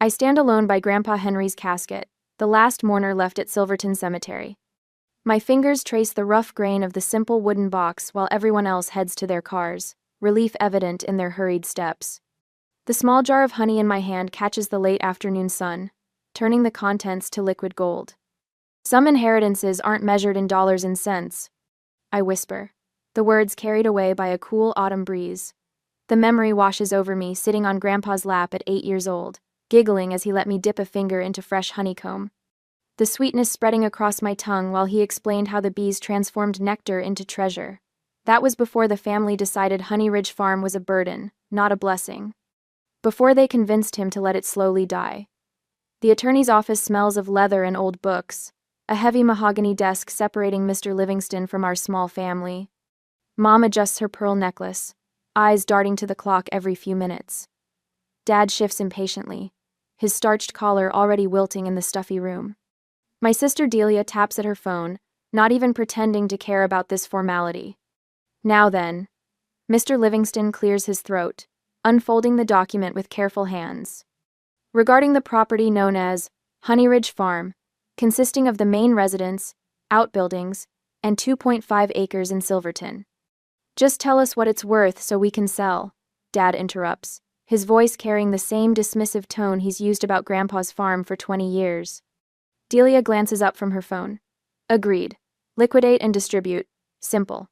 I stand alone by Grandpa Henry's casket, the last mourner left at Silverton Cemetery. My fingers trace the rough grain of the simple wooden box while everyone else heads to their cars, relief evident in their hurried steps. The small jar of honey in my hand catches the late afternoon sun, turning the contents to liquid gold. Some inheritances aren't measured in dollars and cents, I whisper, the words carried away by a cool autumn breeze. The memory washes over me sitting on Grandpa's lap at 8 years old, giggling as he let me dip a finger into fresh honeycomb. The sweetness spreading across my tongue while he explained how the bees transformed nectar into treasure. That was before the family decided Honey Ridge Farm was a burden, not a blessing. Before they convinced him to let it slowly die. The attorney's office smells of leather and old books, a heavy mahogany desk separating Mr. Livingston from our small family. Mom adjusts her pearl necklace, eyes darting to the clock every few minutes. Dad shifts impatiently, his starched collar already wilting in the stuffy room. My sister Delia taps at her phone, not even pretending to care about this formality. Now then. Mr. Livingston clears his throat, unfolding the document with careful hands. Regarding the property known as Honey Ridge Farm, consisting of the main residence, outbuildings, and 2.5 acres in Silverton. Just tell us what it's worth so we can sell, Dad interrupts, his voice carrying the same dismissive tone he's used about Grandpa's farm for 20 years. Delia glances up from her phone. Agreed. Liquidate and distribute. Simple.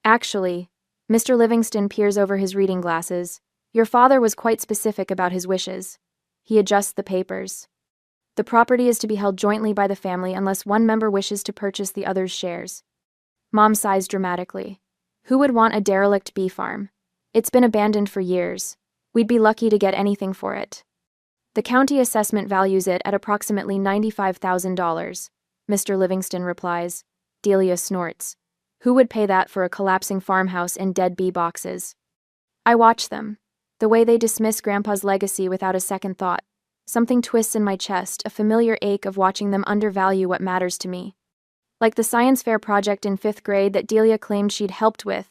Actually, Mr. Livingston peers over his reading glasses. Your father was quite specific about his wishes. He adjusts the papers. The property is to be held jointly by the family unless one member wishes to purchase the other's shares. Mom sighs dramatically. Who would want a derelict bee farm? It's been abandoned for years. We'd be lucky to get anything for it. The county assessment values it at approximately $95,000, Mr. Livingston replies. Delia snorts. Who would pay that for a collapsing farmhouse and dead bee boxes? I watch them. The way they dismiss Grandpa's legacy without a second thought. Something twists in my chest, a familiar ache of watching them undervalue what matters to me. Like the science fair project in 5th grade that Delia claimed she'd helped with,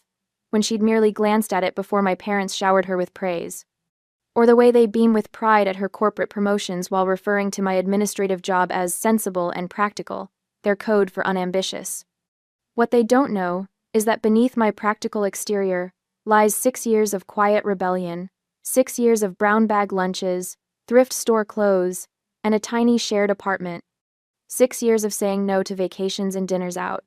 when she'd merely glanced at it before my parents showered her with praise. Or the way they beam with pride at her corporate promotions while referring to my administrative job as sensible and practical, their code for unambitious. What they don't know is that beneath my practical exterior lies 6 years of quiet rebellion, 6 years of brown bag lunches, thrift store clothes, and a tiny shared apartment. 6 years of saying no to vacations and dinners out.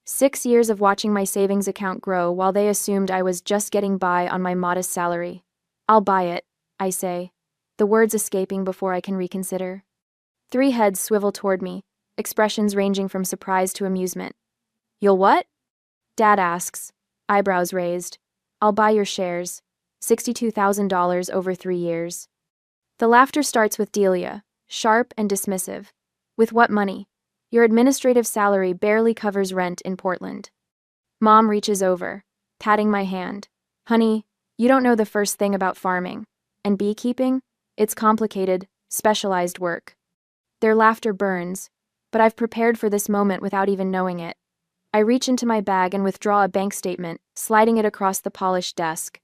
6 years of watching my savings account grow while they assumed I was just getting by on my modest salary. I'll buy it, I say, the words escaping before I can reconsider. 3 heads swivel toward me, expressions ranging from surprise to amusement. You'll what? Dad asks, eyebrows raised. I'll buy your shares, $62,000 over 3 years. The laughter starts with Delia, sharp and dismissive. With what money? Your administrative salary barely covers rent in Portland. Mom reaches over, patting my hand. Honey, you don't know the first thing about farming. And beekeeping? It's complicated, specialized work. Their laughter burns, but I've prepared for this moment without even knowing it. I reach into my bag and withdraw a bank statement, sliding it across the polished desk.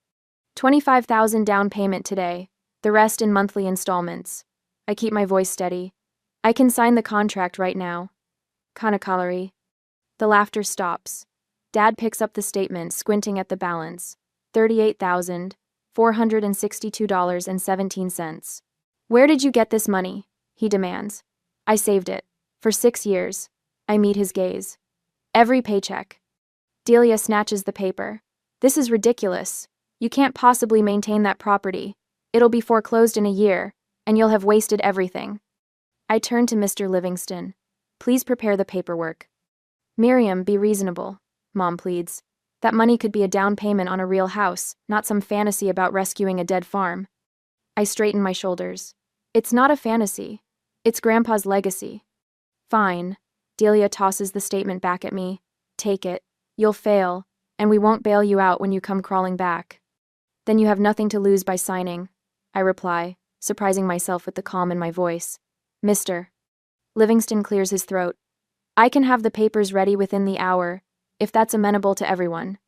$25,000 down payment today, the rest in monthly installments. I keep my voice steady. I can sign the contract right now. Kanakalari. The laughter stops. Dad picks up the statement, squinting at the balance. $38,462.17. Where did you get this money? He demands. I saved it. For 6 years. I meet his gaze. Every paycheck. Delia snatches the paper. This is ridiculous. You can't possibly maintain that property. It'll be foreclosed in a year, and you'll have wasted everything. I turn to Mr. Livingston. Please prepare the paperwork. Miriam, be reasonable, Mom pleads. That money could be a down payment on a real house, not some fantasy about rescuing a dead farm. I straighten my shoulders. It's not a fantasy. It's Grandpa's legacy. Fine. Delia tosses the statement back at me. Take it. You'll fail, and we won't bail you out when you come crawling back. Then you have nothing to lose by signing, I reply, surprising myself with the calm in my voice. Mr. Livingston clears his throat. I can have the papers ready within the hour, if that's amenable to everyone.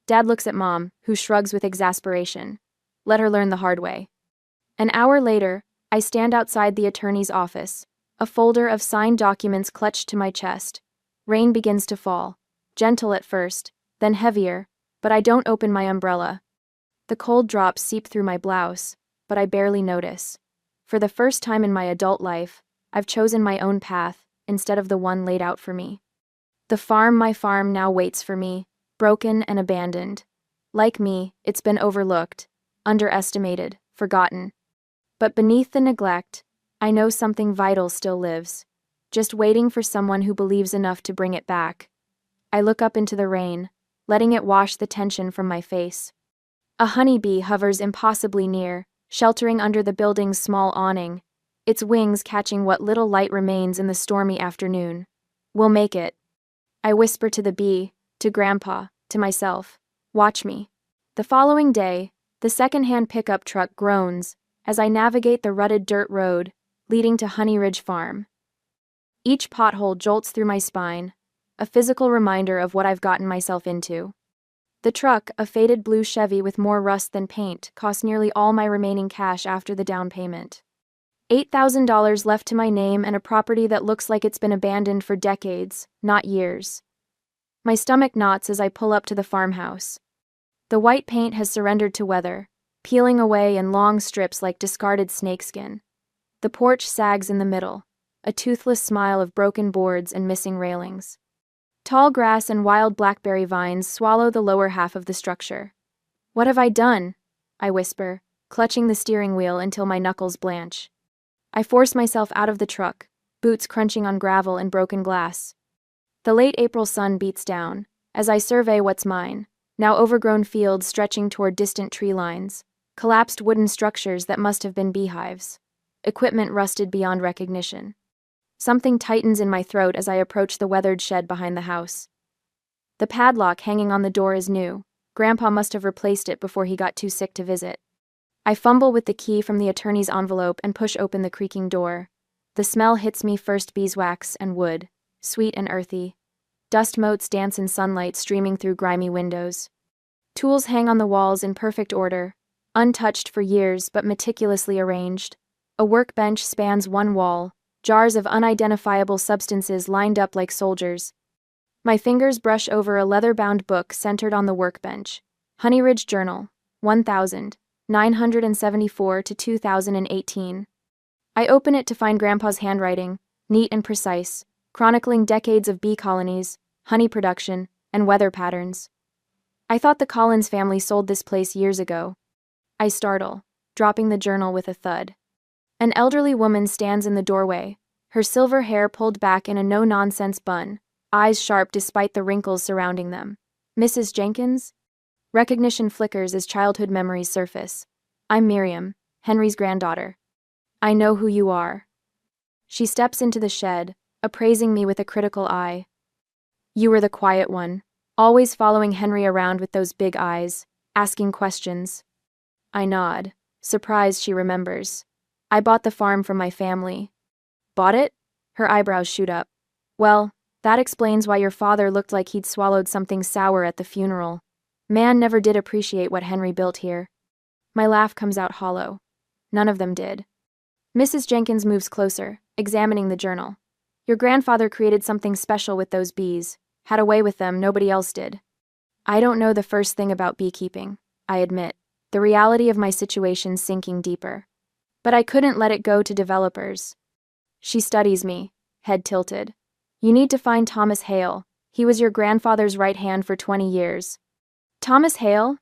Dad looks at Mom, who shrugs with exasperation. Let her learn the hard way. An hour later, I stand outside the attorney's office, a folder of signed documents clutched to my chest. Rain begins to fall, gentle at first, then heavier, but I don't open my umbrella. The cold drops seep through my blouse, but I barely notice. For the first time in my adult life, I've chosen my own path, instead of the one laid out for me. My farm now waits for me, broken and abandoned. Like me, it's been overlooked, underestimated, forgotten. But beneath the neglect, I know something vital still lives, just waiting for someone who believes enough to bring it back. I look up into the rain, letting it wash the tension from my face. A honeybee hovers impossibly near, sheltering under the building's small awning, its wings catching what little light remains in the stormy afternoon. We'll make it. I whisper to the bee, to Grandpa, to myself. Watch me. The following day, the second-hand pickup truck groans as I navigate the rutted dirt road leading to Honey Ridge Farm. Each pothole jolts through my spine, a physical reminder of what I've gotten myself into. The truck, a faded blue Chevy with more rust than paint, cost nearly all my remaining cash after the down payment. $8,000 left to my name and a property that looks like it's been abandoned for decades, not years. My stomach knots as I pull up to the farmhouse. The white paint has surrendered to weather, peeling away in long strips like discarded snakeskin. The porch sags in the middle, a toothless smile of broken boards and missing railings. Tall grass and wild blackberry vines swallow the lower half of the structure. What have I done? I whisper, clutching the steering wheel until my knuckles blanch. I force myself out of the truck, boots crunching on gravel and broken glass. The late April sun beats down, as I survey what's mine, now overgrown fields stretching toward distant tree lines, collapsed wooden structures that must have been beehives, equipment rusted beyond recognition. Something tightens in my throat as I approach the weathered shed behind the house. The padlock hanging on the door is new. Grandpa must have replaced it before he got too sick to visit. I fumble with the key from the attorney's envelope and push open the creaking door. The smell hits me, first beeswax and wood, sweet and earthy. Dust motes dance in sunlight streaming through grimy windows. Tools hang on the walls in perfect order, untouched for years but meticulously arranged. A workbench spans one wall, jars of unidentifiable substances lined up like soldiers. My fingers brush over a leather-bound book centered on the workbench. Honey Ridge Journal, 1974 to 2018. I open it to find Grandpa's handwriting, neat and precise, chronicling decades of bee colonies, honey production, and weather patterns. I thought the Collins family sold this place years ago. I startle, dropping the journal with a thud. An elderly woman stands in the doorway, her silver hair pulled back in a no-nonsense bun, eyes sharp despite the wrinkles surrounding them. Mrs. Jenkins? Recognition flickers as childhood memories surface. I'm Miriam, Henry's granddaughter. I know who you are. She steps into the shed, appraising me with a critical eye. You were the quiet one, always following Henry around with those big eyes, asking questions. I nod, surprised she remembers. I bought the farm from my family. Bought it? Her eyebrows shoot up. Well, that explains why your father looked like he'd swallowed something sour at the funeral. Man never did appreciate what Henry built here. My laugh comes out hollow. None of them did. Mrs. Jenkins moves closer, examining the journal. Your grandfather created something special with those bees, had a way with them nobody else did. I don't know the first thing about beekeeping, I admit, the reality of my situation sinking deeper. But I couldn't let it go to developers. She studies me, head tilted. You need to find Thomas Hale. He was your grandfather's right hand for 20 years. Thomas Hale?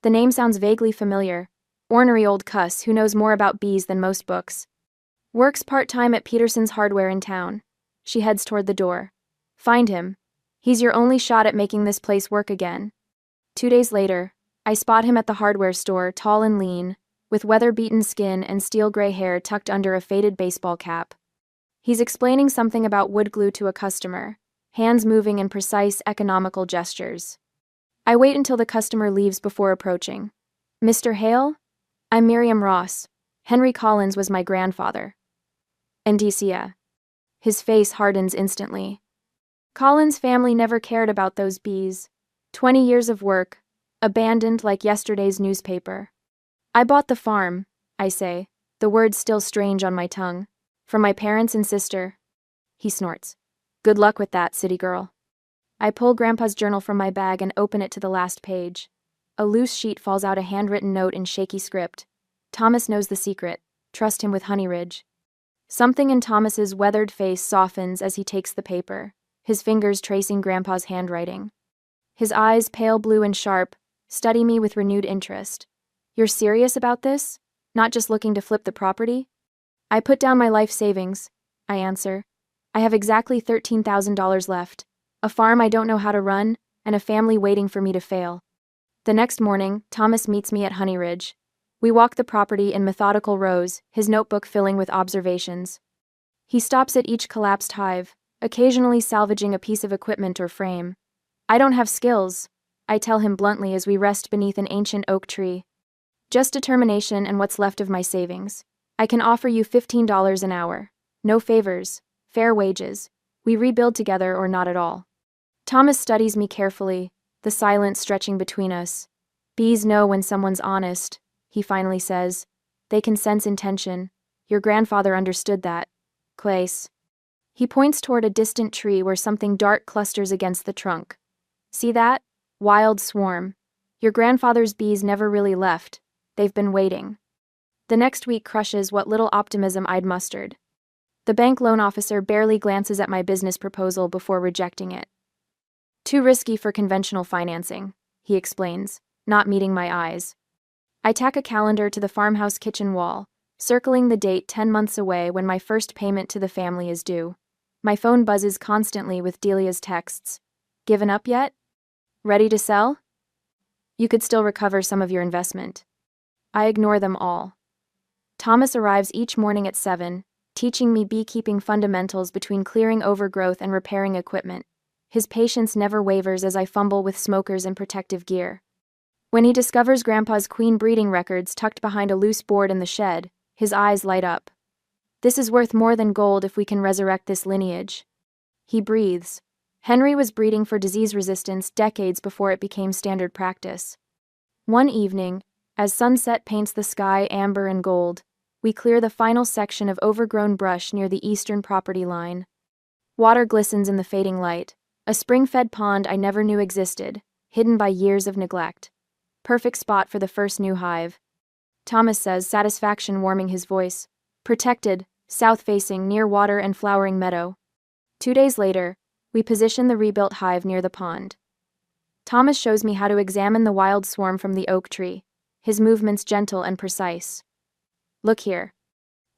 The name sounds vaguely familiar. Ornery old cuss who knows more about bees than most books. Works part-time at Peterson's Hardware in town. She heads toward the door. Find him. He's your only shot at making this place work again. 2 days later, I spot him at the hardware store, tall and lean, with weather-beaten skin and steel-gray hair tucked under a faded baseball cap. He's explaining something about wood glue to a customer, hands moving in precise, economical gestures. I wait until the customer leaves before approaching. Mr. Hale? I'm Miriam Ross. Henry Collins was my grandfather. Indicia. His face hardens instantly. Collins' family never cared about those bees. 20 years of work, abandoned like yesterday's newspaper. I bought the farm, I say, The word's still strange on my tongue. From my parents and sister. He snorts. Good luck with that, city girl. I pull Grandpa's journal from my bag and open it to the last page. A loose sheet falls out, a handwritten note in shaky script. Thomas knows the secret. Trust him with Honey Ridge. Something in Thomas's weathered face softens as he takes the paper, his fingers tracing Grandpa's handwriting. His eyes, pale blue and sharp, study me with renewed interest. You're serious about this? Not just looking to flip the property? I put down my life savings, I answer. I have exactly $13,000 left, a farm I don't know how to run, and a family waiting for me to fail. The next morning, Thomas meets me at Honey Ridge. We walk the property in methodical rows, his notebook filling with observations. He stops at each collapsed hive, occasionally salvaging a piece of equipment or frame. I don't have skills, I tell him bluntly as we rest beneath an ancient oak tree. Just determination and what's left of my savings. I can offer you $15 an hour. No favors, fair wages. We rebuild together or not at all. Thomas studies me carefully, the silence stretching between us. Bees know when someone's honest, he finally says. They can sense intention. Your grandfather understood that. Clace. He points toward a distant tree where something dark clusters against the trunk. See that? Wild swarm. Your grandfather's bees never really left. They've been waiting. The next week crushes what little optimism I'd mustered. The bank loan officer barely glances at my business proposal before rejecting it. Too risky for conventional financing, he explains, not meeting my eyes. I tack a calendar to the farmhouse kitchen wall, circling the date 10 months away when my first payment to the family is due. My phone buzzes constantly with Delia's texts. Given up yet? Ready to sell? You could still recover some of your investment. I ignore them all. Thomas arrives each morning at 7, teaching me beekeeping fundamentals between clearing overgrowth and repairing equipment. His patience never wavers as I fumble with smokers and protective gear. When he discovers Grandpa's queen breeding records tucked behind a loose board in the shed, his eyes light up. This is worth more than gold if we can resurrect this lineage. He breathes. Henry was breeding for disease resistance decades before it became standard practice. One evening, as sunset paints the sky amber and gold, we clear the final section of overgrown brush near the eastern property line. Water glistens in the fading light, a spring-fed pond I never knew existed, hidden by years of neglect. Perfect spot for the first new hive. Thomas says, satisfaction warming his voice. Protected, south-facing, near water and flowering meadow. 2 days later, we position the rebuilt hive near the pond. Thomas shows me how to examine the wild swarm from the oak tree, his movements gentle and precise. Look here,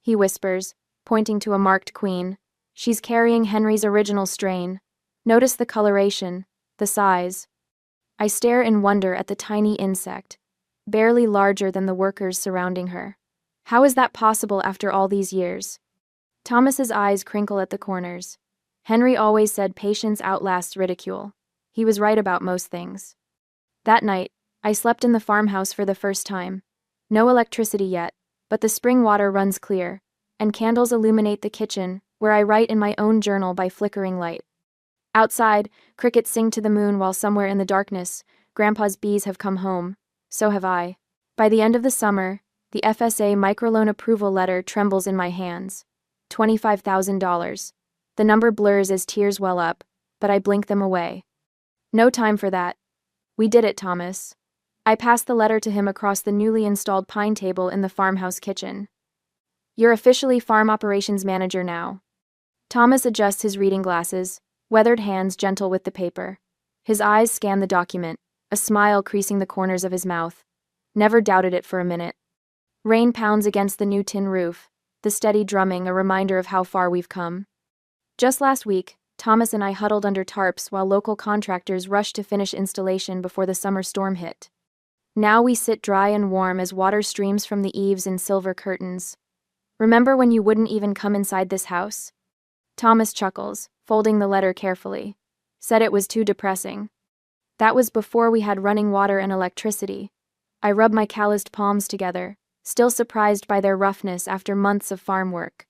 he whispers, pointing to a marked queen. She's carrying Henry's original strain. Notice the coloration, the size. I stare in wonder at the tiny insect, barely larger than the workers surrounding her. How is that possible after all these years? Thomas's eyes crinkle at the corners. Henry always said patience outlasts ridicule. He was right about most things. That night, I slept in the farmhouse for the first time. No electricity yet, but the spring water runs clear, and candles illuminate the kitchen, where I write in my own journal by flickering light. Outside, crickets sing to the moon while somewhere in the darkness, Grandpa's bees have come home. So have I. By the end of the summer, the FSA microloan approval letter trembles in my hands. $25,000. The number blurs as tears well up, but I blink them away. No time for that. We did it, Thomas. I pass the letter to him across the newly installed pine table in the farmhouse kitchen. You're officially farm operations manager now. Thomas adjusts his reading glasses, weathered hands gentle with the paper. His eyes scan the document, a smile creasing the corners of his mouth. Never doubted it for a minute. Rain pounds against the new tin roof, the steady drumming a reminder of how far we've come. Just last week, Thomas and I huddled under tarps while local contractors rushed to finish installation before the summer storm hit. Now we sit dry and warm as water streams from the eaves in silver curtains. Remember when you wouldn't even come inside this house? Thomas chuckles, folding the letter carefully. Said it was too depressing. That was before we had running water and electricity. I rub my calloused palms together, still surprised by their roughness after months of farm work.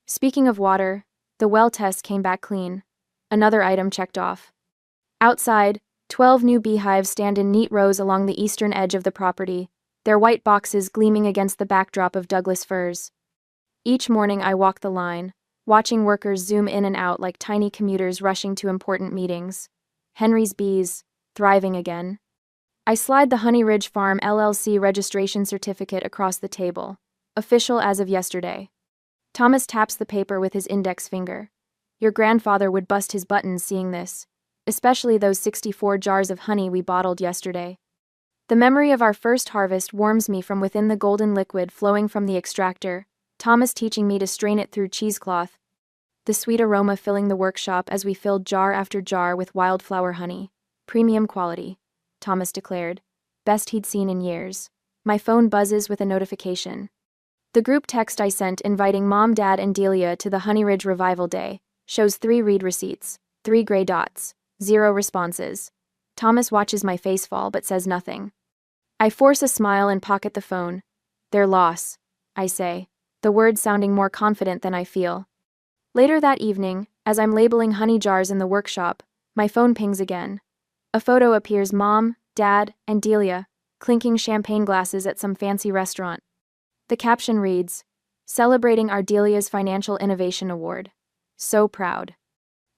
Speaking of water, the well test came back clean. Another item checked off. Outside, 12 new beehives stand in neat rows along the eastern edge of the property, their white boxes gleaming against the backdrop of Douglas firs. Each morning I walk the line, watching workers zoom in and out like tiny commuters rushing to important meetings. Henry's bees, thriving again. I slide the Honey Ridge Farm LLC registration certificate across the table. Official as of yesterday. Thomas taps the paper with his index finger. Your grandfather would bust his buttons seeing this, especially those 64 jars of honey we bottled yesterday. The memory of our first harvest warms me from within the golden liquid flowing from the extractor, Thomas teaching me to strain it through cheesecloth. The sweet aroma filling the workshop as we filled jar after jar with wildflower honey. Premium quality, Thomas declared. Best he'd seen in years. My phone buzzes with a notification. The group text I sent inviting Mom, Dad, and Delia to the Honey Ridge Revival Day shows 3 read receipts, 3 gray dots, 0 responses. Thomas watches my face fall but says nothing. I force a smile and pocket the phone. Their loss, I say, the words sounding more confident than I feel. Later that evening, as I'm labeling honey jars in the workshop, my phone pings again. A photo appears Mom, Dad, and Delia, clinking champagne glasses at some fancy restaurant. The caption reads, "Celebrating our Delia's Financial Innovation Award. So proud."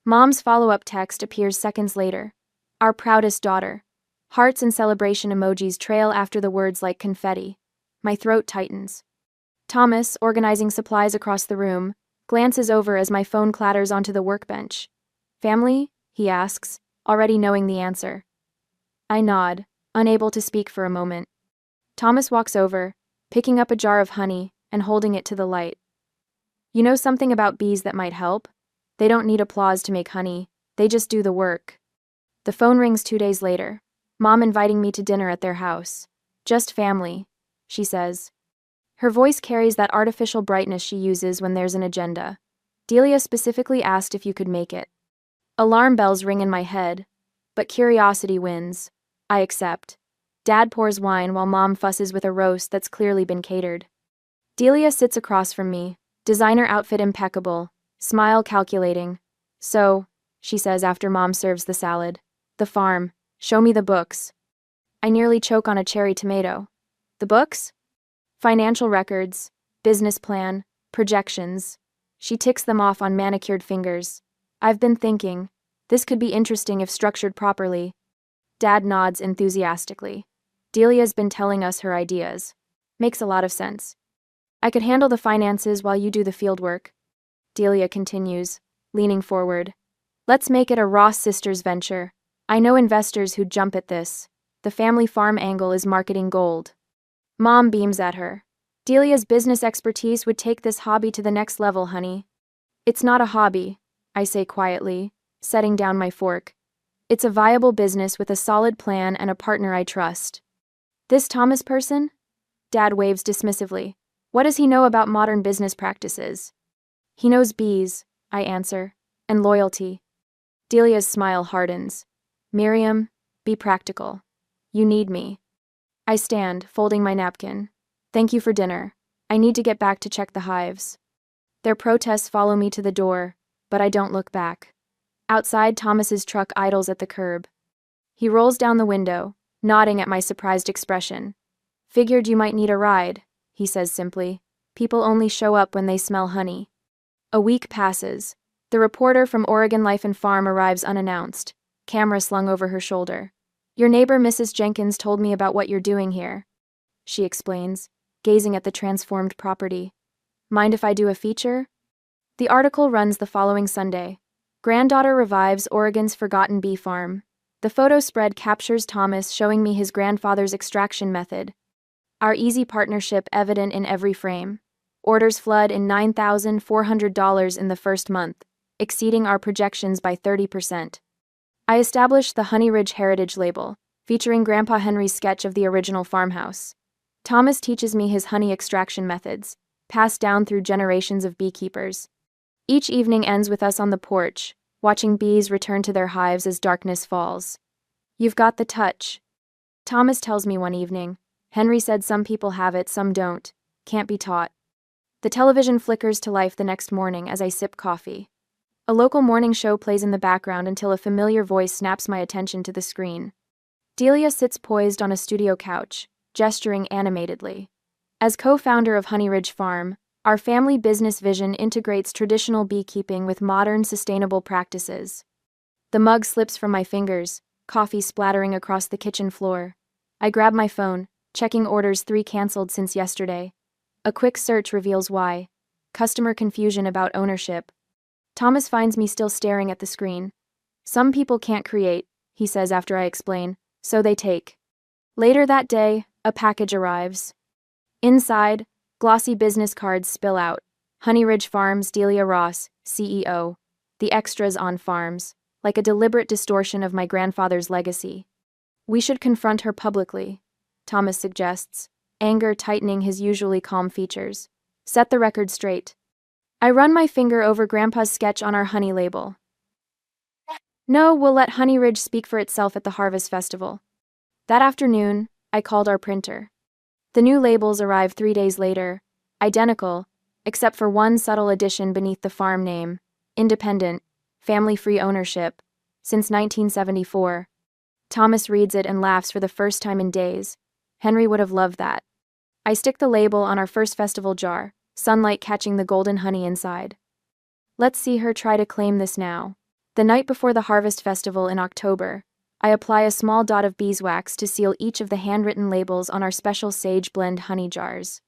Mom's follow-up text appears seconds later. Our proudest daughter. Hearts and celebration emojis trail after the words like confetti. My throat tightens. Thomas, organizing supplies across the room, glances over as my phone clatters onto the workbench. Family? He asks, already knowing the answer. I nod, unable to speak for a moment. Thomas walks over, picking up a jar of honey and holding it to the light. You know something about bees that might help? They don't need applause to make honey, they just do the work. The phone rings 2 days later. Mom inviting me to dinner at their house. Just family, she says. Her voice carries that artificial brightness she uses when there's an agenda. Delia specifically asked if you could make it. Alarm bells ring in my head, but curiosity wins. I accept. Dad pours wine while Mom fusses with a roast that's clearly been catered. Delia sits across from me, designer outfit impeccable, smile calculating. So, she says after Mom serves the salad. The farm. Show me the books. I nearly choke on a cherry tomato. The books? Financial records, business plan, projections. She ticks them off on manicured fingers. I've been thinking, this could be interesting if structured properly. Dad nods enthusiastically. Delia's been telling us her ideas. Makes a lot of sense. I could handle the finances while you do the fieldwork. Delia continues, leaning forward. Let's make it a Ross Sisters venture. I know investors who'd jump at this. The family farm angle is marketing gold. Mom beams at her. Delia's business expertise would take this hobby to the next level, honey. It's not a hobby, I say quietly, setting down my fork. It's a viable business with a solid plan and a partner I trust. This Thomas person? Dad waves dismissively. What does he know about modern business practices? He knows bees, I answer, and loyalty. Delia's smile hardens. Miriam, be practical. You need me. I stand, folding my napkin. Thank you for dinner. I need to get back to check the hives. Their protests follow me to the door, but I don't look back. Outside, Thomas's truck idles at the curb. He rolls down the window, nodding at my surprised expression. Figured you might need a ride, he says simply. People only show up when they smell honey. A week passes. The reporter from Oregon Life and Farm arrives unannounced, camera slung over her shoulder. Your neighbor, Mrs. Jenkins, told me about what you're doing here, she explains, gazing at the transformed property. Mind if I do a feature? The article runs the following Sunday. Granddaughter revives Oregon's forgotten bee farm. The photo spread captures Thomas showing me his grandfather's extraction method. Our easy partnership evident in every frame. Orders flood in $9,400 in the first month, exceeding our projections by 30%. I established the Honey Ridge Heritage label, featuring Grandpa Henry's sketch of the original farmhouse. Thomas teaches me his honey extraction methods, passed down through generations of beekeepers. Each evening ends with us on the porch, watching bees return to their hives as darkness falls. You've got the touch. Thomas tells me one evening. Henry said some people have it, some don't. Can't be taught. The television flickers to life the next morning as I sip coffee. A local morning show plays in the background until a familiar voice snaps my attention to the screen. Delia sits poised on a studio couch, gesturing animatedly. As co-founder of Honey Ridge Farm, our family business vision integrates traditional beekeeping with modern, sustainable practices. The mug slips from my fingers, coffee splattering across the kitchen floor. I grab my phone, checking orders 3 canceled since yesterday. A quick search reveals why. Customer confusion about ownership. Thomas finds me still staring at the screen. Some people can't create, he says after I explain, so they take. Later that day, a package arrives. Inside, glossy business cards spill out. Honey Ridge Farms, Delia Ross, CEO. The extras on farms, like a deliberate distortion of my grandfather's legacy. We should confront her publicly, Thomas suggests, anger tightening his usually calm features. Set the record straight. I run my finger over Grandpa's sketch on our honey label. No, we'll let Honey Ridge speak for itself at the Harvest Festival. That afternoon, I called our printer. The new labels arrived 3 days later, identical, except for one subtle addition beneath the farm name: independent, family-free ownership, since 1974. Thomas reads it and laughs for the first time in days. Henry would have loved that. I stick the label on our first festival jar, sunlight catching the golden honey inside. Let's see her try to claim this now. The night before the Harvest Festival in October, I apply a small dot of beeswax to seal each of the handwritten labels on our special sage blend honey jars.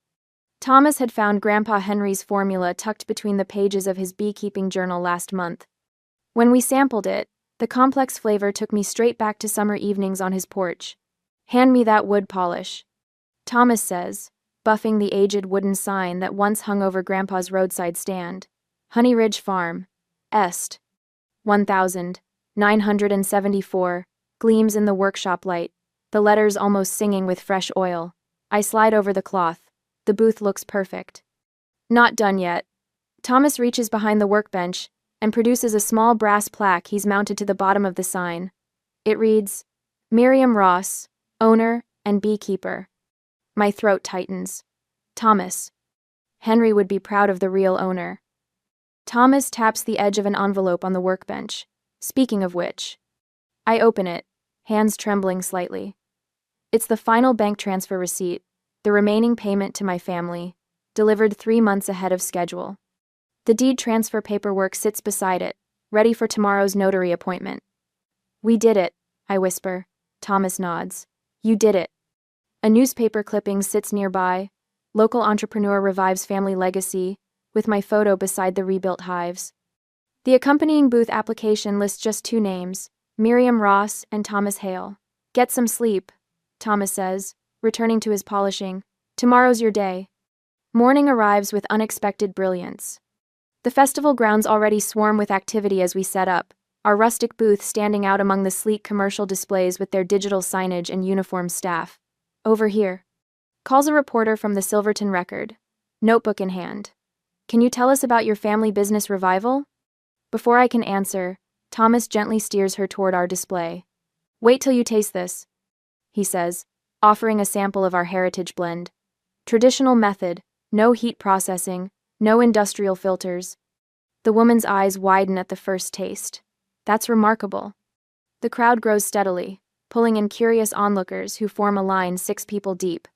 Thomas had found Grandpa Henry's formula tucked between the pages of his beekeeping journal last month. When we sampled it, the complex flavor took me straight back to summer evenings on his porch. Hand me that wood polish, Thomas says, buffing the aged wooden sign that once hung over Grandpa's roadside stand. Honey Ridge Farm, Est. 1974, gleams in the workshop light, the letters almost singing with fresh oil. I slide over the cloth. The booth looks perfect. Not done yet. Thomas reaches behind the workbench and produces a small brass plaque he's mounted to the bottom of the sign. It reads, Miriam Ross, owner and beekeeper. My throat tightens. Thomas. Henry would be proud of the real owner. Thomas taps the edge of an envelope on the workbench. Speaking of which. I open it, hands trembling slightly. It's the final bank transfer receipt, the remaining payment to my family, delivered 3 months ahead of schedule. The deed transfer paperwork sits beside it, ready for tomorrow's notary appointment. We did it, I whisper. Thomas nods. You did it. A newspaper clipping sits nearby. Local entrepreneur revives family legacy, with my photo beside the rebuilt hives. The accompanying booth application lists just 2 names, Miriam Ross and Thomas Hale. Get some sleep, Thomas says, returning to his polishing. Tomorrow's your day. Morning arrives with unexpected brilliance. The festival grounds already swarm with activity as we set up, our rustic booth standing out among the sleek commercial displays with their digital signage and uniformed staff. Over here, calls a reporter from the Silverton Record, notebook in hand. Can you tell us about your family business revival? Before I can answer, Thomas gently steers her toward our display. Wait till you taste this, he says, offering a sample of our heritage blend. Traditional method, no heat processing, no industrial filters. The woman's eyes widen at the first taste. That's remarkable. The crowd grows steadily, pulling in curious onlookers who form a line 6 people deep.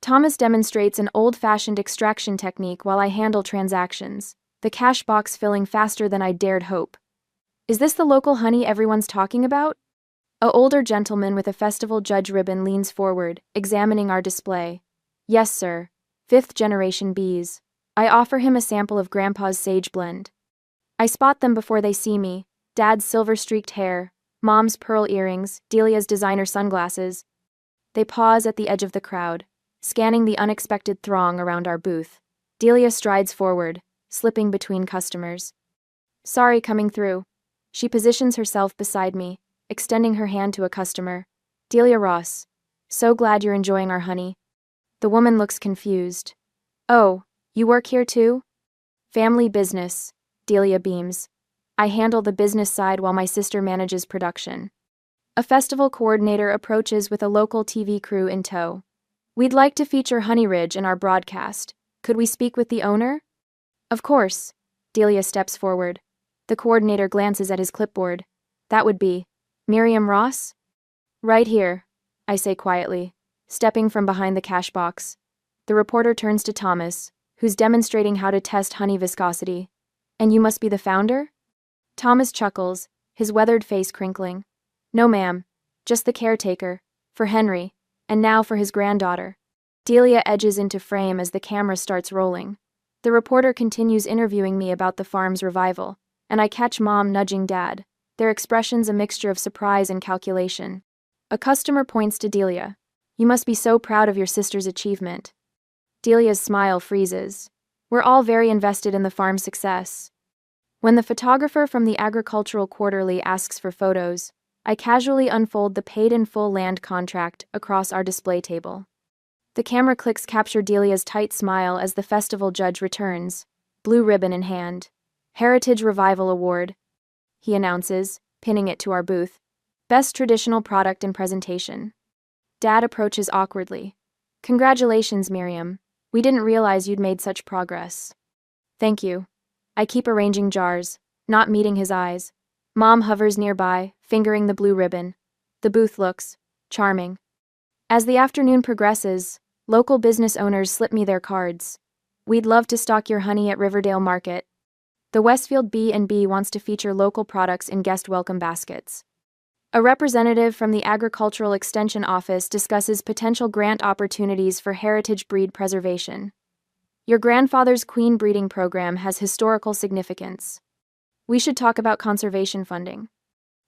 Thomas demonstrates an old-fashioned extraction technique while I handle transactions, the cash box filling faster than I dared hope. Is this the local honey everyone's talking about? A older gentleman with a festival judge ribbon leans forward, examining our display. Yes, sir. 5th-generation bees. I offer him a sample of Grandpa's sage blend. I spot them before they see me, Dad's silver-streaked hair, Mom's pearl earrings, Delia's designer sunglasses. They pause at the edge of the crowd, scanning the unexpected throng around our booth. Delia strides forward, slipping between customers. Sorry, coming through. She positions herself beside me, extending her hand to a customer. Delia Ross. So glad you're enjoying our honey. The woman looks confused. Oh, you work here too? Family business, Delia beams. I handle the business side while my sister manages production. A festival coordinator approaches with a local TV crew in tow. We'd like to feature Honey Ridge in our broadcast. Could we speak with the owner? Of course. Delia steps forward. The coordinator glances at his clipboard. That would be Miriam Ross? Right here, I say quietly. stepping from behind the cash box. The reporter turns to Thomas, who's demonstrating how to test honey viscosity. And you must be the founder? Thomas chuckles, his weathered face crinkling. No, ma'am. Just the caretaker. For Henry. And now for his granddaughter. Delia edges into frame as the camera starts rolling. The reporter continues interviewing me about the farm's revival, and I catch Mom nudging Dad, their expressions a mixture of surprise and calculation. A customer points to Delia. You must be so proud of your sister's achievement. Delia's smile freezes. We're all very invested in the farm's success. When the photographer from the Agricultural Quarterly asks for photos, I casually unfold the paid-in-full land contract across our display table. The camera clicks capture Delia's tight smile as the festival judge returns, blue ribbon in hand. Heritage Revival Award, he announces, pinning it to our booth. Best traditional product and presentation. Dad approaches awkwardly. Congratulations, Miriam. We didn't realize you'd made such progress. Thank you. I keep arranging jars, not meeting his eyes. Mom hovers nearby, fingering the blue ribbon. The booth looks charming. As the afternoon progresses, local business owners slip me their cards. We'd love to stock your honey at Riverdale Market. The Westfield B&B wants to feature local products in guest welcome baskets. A representative from the Agricultural Extension Office discusses potential grant opportunities for heritage breed preservation. Your grandfather's queen breeding program has historical significance. We should talk about conservation funding.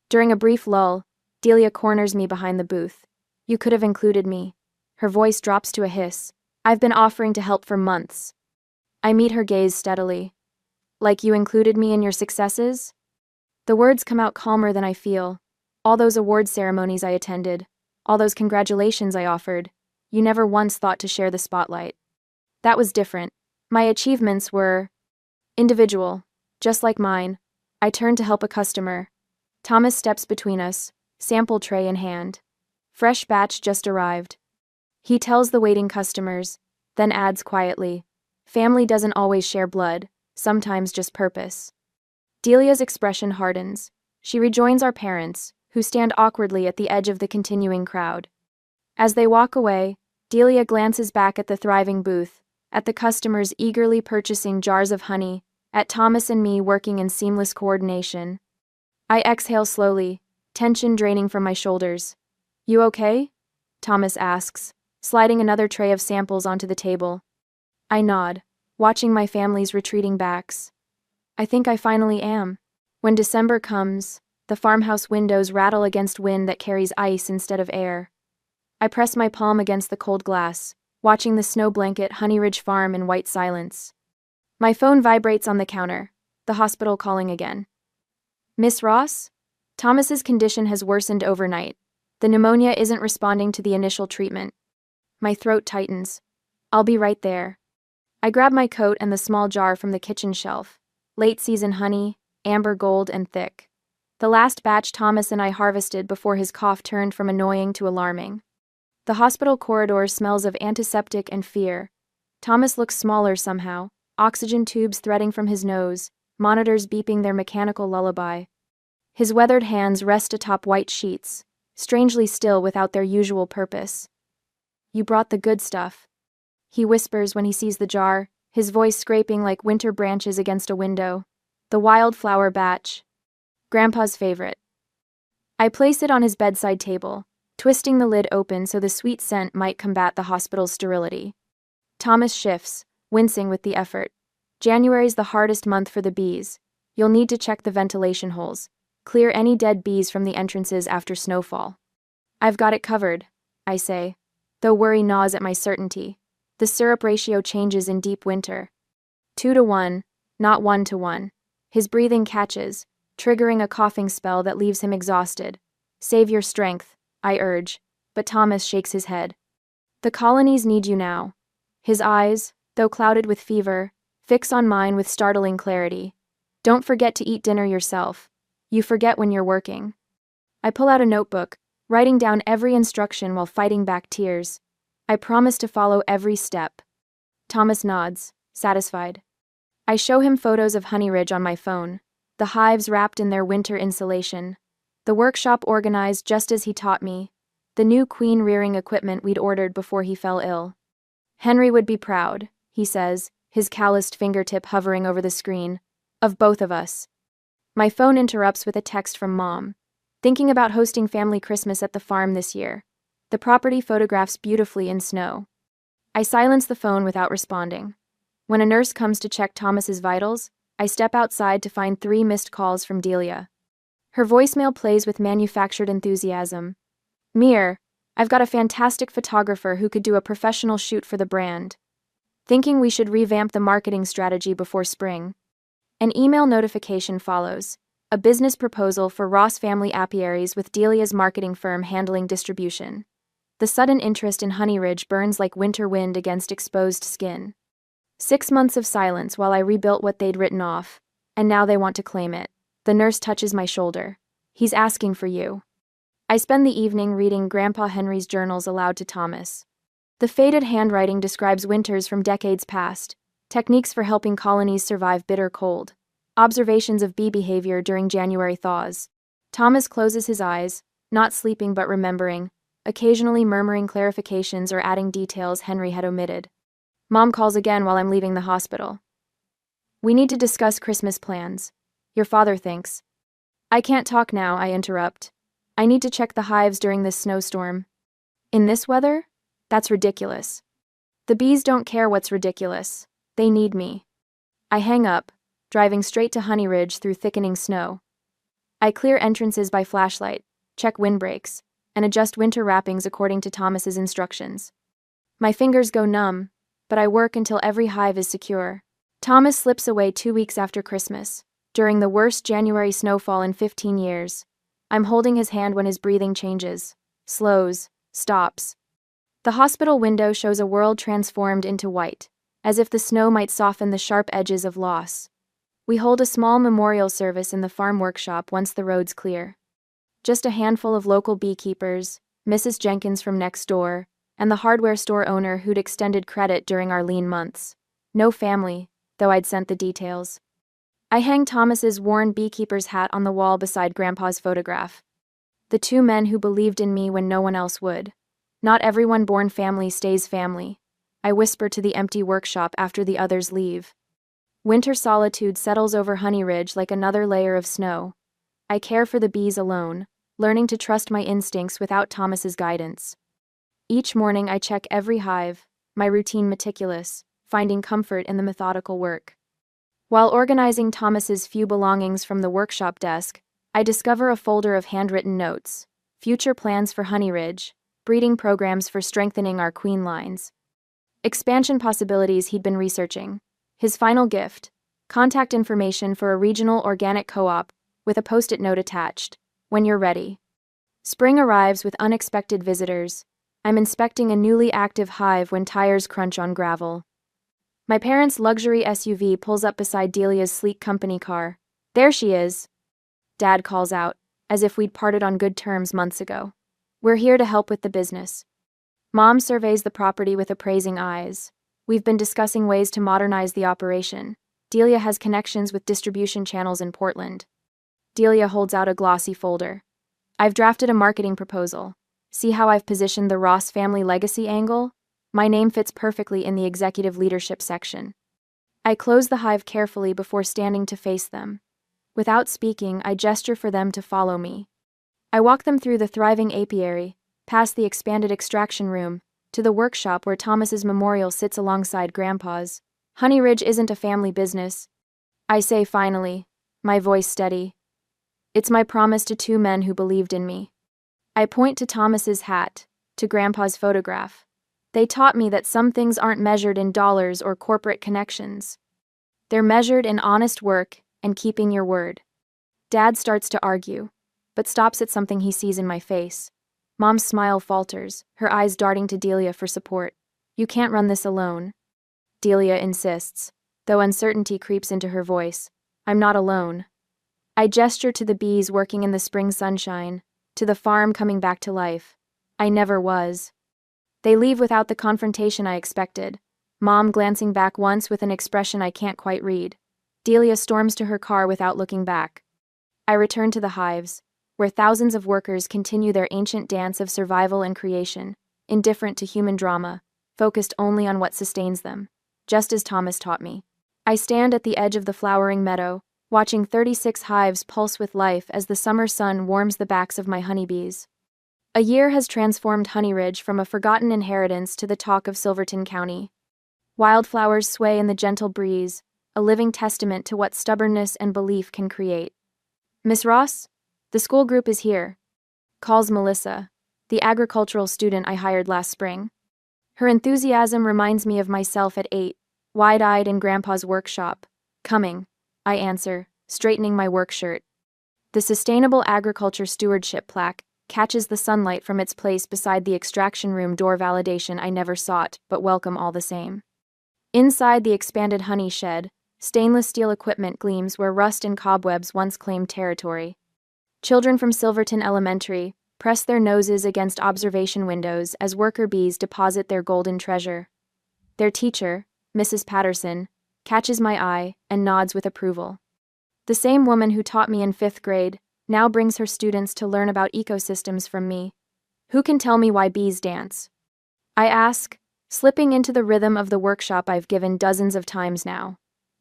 During a brief lull, Delia corners me behind the booth. You could have included me. Her voice drops to a hiss. I've been offering to help for months. I meet her gaze steadily. Like you included me in your successes? The words come out calmer than I feel. All those award ceremonies I attended, all those congratulations I offered, you never once thought to share the spotlight. That was different. My achievements were individual, just like mine. I turned to help a customer. Thomas steps between us, sample tray in hand. Fresh batch just arrived. He tells the waiting customers, then adds quietly, family doesn't always share blood, sometimes just purpose. Delia's expression hardens. She rejoins our parents, who stand awkwardly at the edge of the continuing crowd. As they walk away, Delia glances back at the thriving booth, at the customers eagerly purchasing jars of honey, at Thomas and me working in seamless coordination. I exhale slowly, tension draining from my shoulders. You okay? Thomas asks, sliding another tray of samples onto the table. I nod, watching my family's retreating backs. I think I finally am. When December comes, the farmhouse windows rattle against wind that carries ice instead of air. I press my palm against the cold glass, watching the snow blanket Honey Ridge Farm in white silence. My phone vibrates on the counter, the hospital calling again. Miss Ross? Thomas's condition has worsened overnight. The pneumonia isn't responding to the initial treatment. My throat tightens. I'll be right there. I grab my coat and the small jar from the kitchen shelf. Late season honey, amber gold and thick. The last batch Thomas and I harvested before his cough turned from annoying to alarming. The hospital corridor smells of antiseptic and fear. Thomas looks smaller somehow, oxygen tubes threading from his nose, monitors beeping their mechanical lullaby. His weathered hands rest atop white sheets, strangely still without their usual purpose. You brought the good stuff, he whispers when he sees the jar, his voice scraping like winter branches against a window. The wildflower batch. Grandpa's favorite. I place it on his bedside table, twisting the lid open so the sweet scent might combat the hospital's sterility. Thomas shifts, wincing with the effort. January's the hardest month for the bees. You'll need to check the ventilation holes. Clear any dead bees from the entrances after snowfall. I've got it covered, I say, though worry gnaws at my certainty. The syrup ratio changes in deep winter. 2-to-1, not 1-to-1. His breathing catches, triggering a coughing spell that leaves him exhausted. Save your strength, I urge, but Thomas shakes his head. The colonies need you now. His eyes, though clouded with fever, fix on mine with startling clarity. Don't forget to eat dinner yourself. You forget when you're working. I pull out a notebook, writing down every instruction while fighting back tears. I promise to follow every step. Thomas nods, satisfied. I show him photos of Honey Ridge on my phone, the hives wrapped in their winter insulation. The workshop organized just as he taught me. the new queen rearing equipment we'd ordered before he fell ill. Henry would be proud, he says, his calloused fingertip hovering over the screen, of both of us. My phone interrupts with a text from Mom. Thinking about hosting family Christmas at the farm this year. The property photographs beautifully in snow. I silence the phone without responding. When a nurse comes to check Thomas's vitals, I step outside to find 3 missed calls from Delia. Her voicemail plays with manufactured enthusiasm. Mir, I've got a fantastic photographer who could do a professional shoot for the brand. Thinking we should revamp the marketing strategy before spring. An email notification follows. A business proposal for Ross Family Apiaries with Delia's marketing firm handling distribution. The sudden interest in Honey Ridge burns like winter wind against exposed skin. 6 months of silence while I rebuilt what they'd written off, and now they want to claim it. The nurse touches my shoulder. He's asking for you. I spend the evening reading Grandpa Henry's journals aloud to Thomas. The faded handwriting describes winters from decades past, techniques for helping colonies survive bitter cold. Observations of bee behavior during January thaws. Thomas closes his eyes, not sleeping but remembering, occasionally murmuring clarifications or adding details Henry had omitted. Mom calls again while I'm leaving the hospital. We need to discuss Christmas plans. Your father thinks. I can't talk now, I interrupt. I need to check the hives during this snowstorm. In this weather? That's ridiculous. The bees don't care what's ridiculous. They need me. I hang up, driving straight to Honey Ridge through thickening snow. I clear entrances by flashlight, check windbreaks, and adjust winter wrappings according to Thomas's instructions. My fingers go numb, but I work until every hive is secure. Thomas slips away 2 weeks after Christmas, during the worst January snowfall in 15 years. I'm holding his hand when his breathing changes, slows, stops. The hospital window shows a world transformed into white, as if the snow might soften the sharp edges of loss. We hold a small memorial service in the farm workshop once the road's clear. Just a handful of local beekeepers, Mrs. Jenkins from next door, and the hardware store owner who'd extended credit during our lean months. No family, though I'd sent the details. I hang Thomas's worn beekeeper's hat on the wall beside Grandpa's photograph. The 2 men who believed in me when no one else would. Not everyone born family stays family. I whisper to the empty workshop after the others leave. Winter solitude settles over Honey Ridge like another layer of snow. I care for the bees alone, learning to trust my instincts without Thomas's guidance. Each morning I check every hive, my routine meticulous, finding comfort in the methodical work. While organizing Thomas's few belongings from the workshop desk, I discover a folder of handwritten notes, future plans for Honey Ridge, breeding programs for strengthening our queen lines. Expansion possibilities he'd been researching. His final gift, contact information for a regional organic co-op, with a post-it note attached, when you're ready. Spring arrives with unexpected visitors. I'm inspecting a newly active hive when tires crunch on gravel. My parents' luxury SUV pulls up beside Delia's sleek company car. There she is. Dad calls out, as if we'd parted on good terms months ago. We're here to help with the business. Mom surveys the property with appraising eyes. We've been discussing ways to modernize the operation. Delia has connections with distribution channels in Portland. Delia holds out a glossy folder. I've drafted a marketing proposal. See how I've positioned the Ross family legacy angle? My name fits perfectly in the executive leadership section. I close the hive carefully before standing to face them. Without speaking, I gesture for them to follow me. I walk them through the thriving apiary, past the expanded extraction room, to the workshop where Thomas's memorial sits alongside Grandpa's. Honey Ridge isn't a family business. I say finally, my voice steady. It's my promise to 2 men who believed in me. I point to Thomas's hat, to Grandpa's photograph. They taught me that some things aren't measured in dollars or corporate connections. They're measured in honest work and keeping your word. Dad starts to argue, but stops at something he sees in my face. Mom's smile falters, her eyes darting to Delia for support. You can't run this alone. Delia insists, though uncertainty creeps into her voice. I'm not alone. I gesture to the bees working in the spring sunshine, to the farm coming back to life. I never was. They leave without the confrontation I expected, Mom glancing back once with an expression I can't quite read. Delia storms to her car without looking back. I return to the hives, where thousands of workers continue their ancient dance of survival and creation, indifferent to human drama, focused only on what sustains them, just as Thomas taught me. I stand at the edge of the flowering meadow, watching 36 hives pulse with life as the summer sun warms the backs of my honeybees. A year has transformed Honey Ridge from a forgotten inheritance to the talk of Silverton County. Wildflowers sway in the gentle breeze, a living testament to what stubbornness and belief can create. "Miss Ross? The school group is here," calls Melissa, the agricultural student I hired last spring. Her enthusiasm reminds me of myself at 8, wide-eyed in Grandpa's workshop. "Coming," I answer, straightening my work shirt. The Sustainable Agriculture Stewardship plaque catches the sunlight from its place beside the extraction room door, validation I never sought, but welcome all the same. Inside the expanded honey shed, stainless steel equipment gleams where rust and cobwebs once claimed territory. Children from Silverton Elementary press their noses against observation windows as worker bees deposit their golden treasure. Their teacher, Mrs. Patterson, catches my eye and nods with approval. The same woman who taught me in 5th grade now brings her students to learn about ecosystems from me. "Who can tell me why bees dance?" I ask, slipping into the rhythm of the workshop I've given dozens of times now.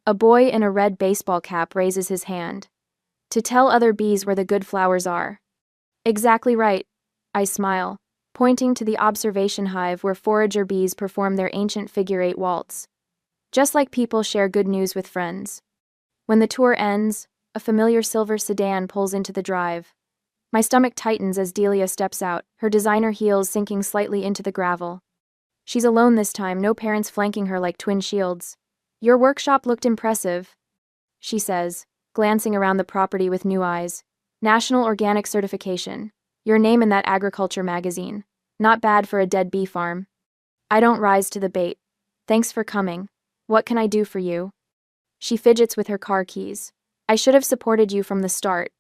A boy in a red baseball cap raises his hand. "To tell other bees where the good flowers are." "Exactly right," I smile, pointing to the observation hive where forager bees perform their ancient figure-8 waltz. Just like people share good news with friends. When the tour ends, a familiar silver sedan pulls into the drive. My stomach tightens as Delia steps out, her designer heels sinking slightly into the gravel. She's alone this time, no parents flanking her like twin shields. "Your workshop looked impressive," she says, glancing around the property with new eyes. "National Organic Certification. Your name in that agriculture magazine. Not bad for a dead bee farm." I don't rise to the bait. "Thanks for coming. What can I do for you?" She fidgets with her car keys. "I should have supported you from the start."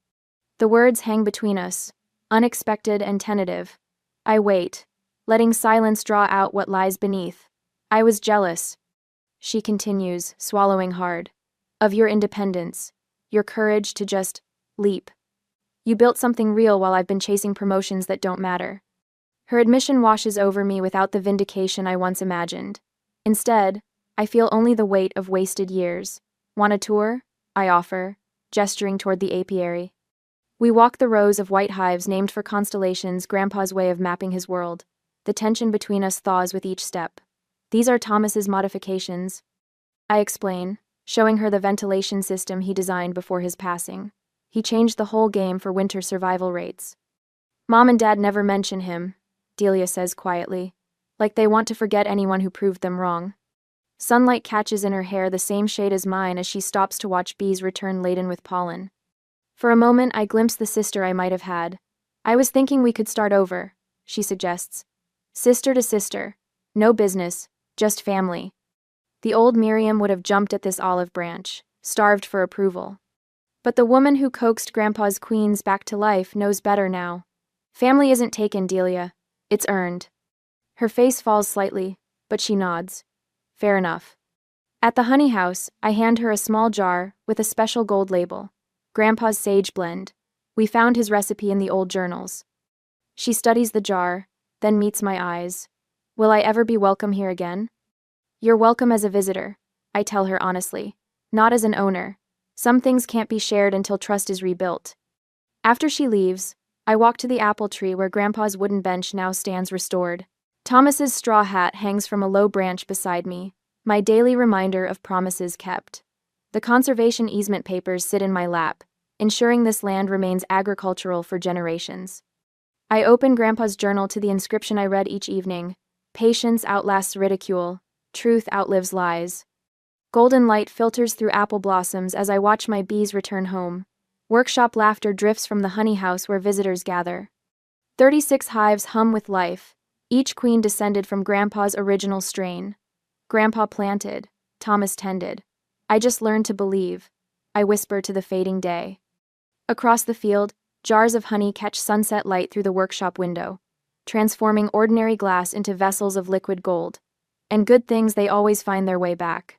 The words hang between us, unexpected and tentative. I wait, letting silence draw out what lies beneath. "I was jealous," she continues, swallowing hard, "of your independence, your courage to just leap. You built something real while I've been chasing promotions that don't matter." Her admission washes over me without the vindication I once imagined. Instead, I feel only the weight of wasted years. "Want a tour?" I offer, gesturing toward the apiary. We walk the rows of white hives named for constellations, Grandpa's way of mapping his world. The tension between us thaws with each step. "These are Thomas's modifications," I explain, showing her the ventilation system he designed before his passing. He changed the whole game for winter survival rates. "Mom and Dad never mention him," Delia says quietly, like they want to forget anyone who proved them wrong. Sunlight catches in her hair the same shade as mine as she stops to watch bees return laden with pollen. For a moment I glimpse the sister I might have had. "I was thinking we could start over," she suggests. "Sister to sister. No business, just family." The old Miriam would have jumped at this olive branch, starved for approval. But the woman who coaxed Grandpa's queens back to life knows better now. "Family isn't taken, Delia. It's earned." Her face falls slightly, but she nods. "Fair enough." At the honey house, I hand her a small jar with a special gold label. Grandpa's sage blend. We found his recipe in the old journals. She studies the jar, then meets my eyes. "Will I ever be welcome here again?" "You're welcome as a visitor," I tell her honestly. "Not as an owner. Some things can't be shared until trust is rebuilt." After she leaves, I walk to the apple tree where Grandpa's wooden bench now stands restored. Thomas's straw hat hangs from a low branch beside me, my daily reminder of promises kept. The conservation easement papers sit in my lap, ensuring this land remains agricultural for generations. I open Grandpa's journal to the inscription I read each evening: "Patience outlasts ridicule, truth outlives lies." Golden light filters through apple blossoms as I watch my bees return home. Workshop laughter drifts from the honey house where visitors gather. 36 hives hum with life, each queen descended from Grandpa's original strain. Grandpa planted, Thomas tended. I just learned to believe, I whisper to the fading day. Across the field, jars of honey catch sunset light through the workshop window, transforming ordinary glass into vessels of liquid gold. And good things, they always find their way back.